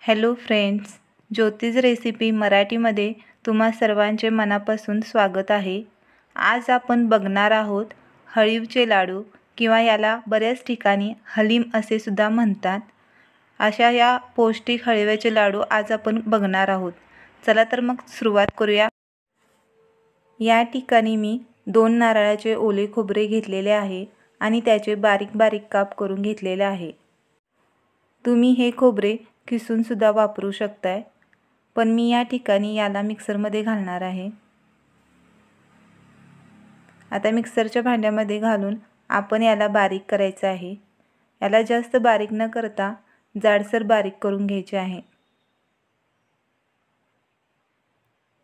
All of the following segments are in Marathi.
हॅलो फ्रेंड्स, ज्योतिष रेसिपी मराठीमध्ये तुम्हा सर्वांचे मनापासून स्वागत आहे। आज आपण बघणार आहोत हळीवचे लाडू किंवा याला बऱ्याच ठिकाणी हलीम असे सुद्धा म्हणतात। अशा या पौष्टिक हळीव्याचे लाडू आज आपण बघणार आहोत। चला तर मग सुरुवात करूया। या ठिकाणी मी 2 नारळाचे ओले खोबरे घेतलेले आहे आणि त्याचे बारीक बारीक काप करून घेतलेले आहे। तुम्ही हे खोबरे किसून सुद्धा वापरू शकताय, पण मी या ठिकाणी याला मिक्सरमध्ये घालणार आहे। आता मिक्सरच्या भांड्यामध्ये घालून आपण याला बारीक करायचं आहे। याला जास्त बारीक न करता जाडसर बारीक करून घ्यायचे आहे।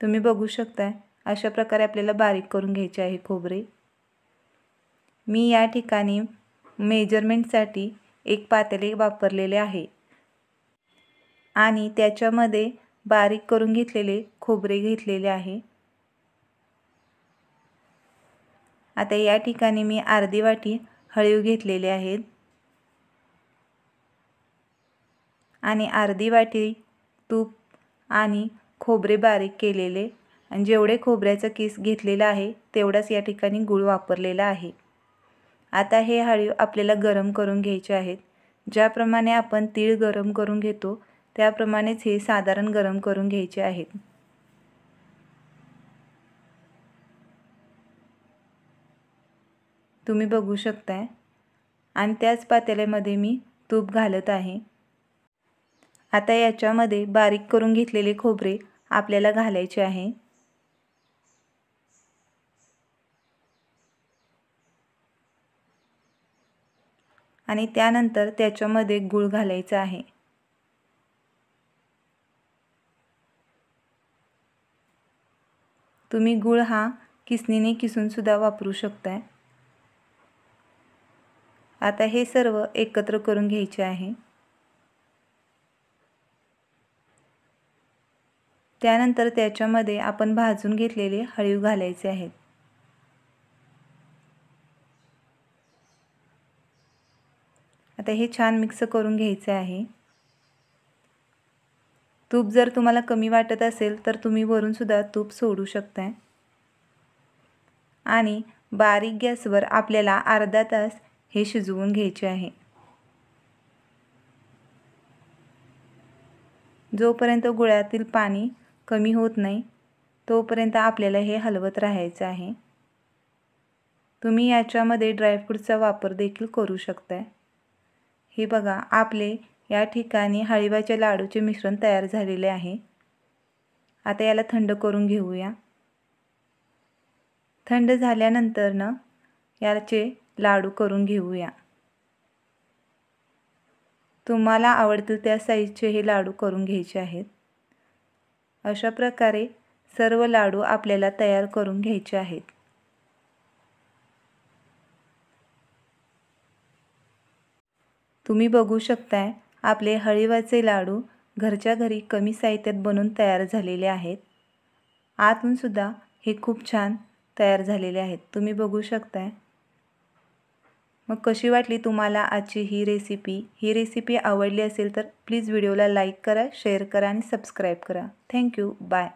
तुम्ही बघू शकताय अशा प्रकारे आपल्याला बारीक करून घ्यायचे आहे खोबरे। मी या ठिकाणी मेजरमेंटसाठी एक पातेले वापरलेले आहे आणि त्याच्यामध्ये बारीक करून घेतलेले खोबरे घेतलेले आहे। आता या ठिकाणी मी अर्धी वाटी हळीव घेतलेले आहेत आणि अर्धी वाटी तूप आणि खोबरे बारीक केलेले, आणि जेवढे खोबऱ्याचा किस घेतलेला आहे तेवढाच या ठिकाणी गूळ वापरलेला आहे। आता हे हळीव आपल्याला गरम करून घ्यायचे आहेत। ज्याप्रमाणे आपण तीळ गरम करून घेतो त्याप्रमाणेच हे साधारण गरम करून घ्यायचे आहेत। तुम्ही बघू शकताय आणि त्याच पातेल्यामध्ये मी तूप घालत आहे। आता याच्यामध्ये बारीक करून घेतलेले खोबरे आपल्याला घालायचे आहे आणि त्यानंतर त्याच्यामध्ये गूळ घालायचा आहे। तुम्ही गूळ हा किसणीने किसून सुद्धा वापरू शकताय। आता हे सर्व एकत्र करून घ्यायचे आहे। त्यानंतर त्याच्यामध्ये आपण भाजून घेतलेले हळीव घालायचे आहेत। आता हे छान मिक्स करून घ्यायचे आहे। तूप जर तुम्हाला कमी वाटत असेल तर तुम्ही वरून सुद्धा तूप सोडू शकताय आणि बारीक गॅसवर आपल्याला अर्धा तास हे शिजवून घ्यायचे आहे। जोपर्यंत गुळातील पाणी कमी होत नाही तोपर्यंत आपल्याला हे हलवत राहायचं आहे। तुम्ही याच्यामध्ये ड्रायफ्रूटचा वापर देखील करू शकताय। हे बघा, आपले या ठिकाणी हळीवाच्या लाडूचे मिश्रण तयार झालेले आहे। आता याला थंड करून घेऊया। थंड झाल्यानंतर याचे लाडू करून घेऊया। तुम्हाला आवडतील त्या साईजचे हे लाडू करून घ्यायचे आहेत। अशा प्रकारे सर्व लाडू आपल्याला तयार करून घ्यायचे आहेत। तुम्ही बघू शकताय आपले हळीवाचे लाडू घरच्या घरी कमी साहित्यात बनून तयार झालेले आहेत। आतून सुद्धा हे खूप छान तयार झालेले आहेत। तुम्ही बघू शकताय। मग कशी वाटली तुम्हाला आजची ही रेसिपी आवडली असेल तर प्लीज व्हिडिओला लाईक करा, शेअर करा आणि सबस्क्राईब करा। Thank you, bye.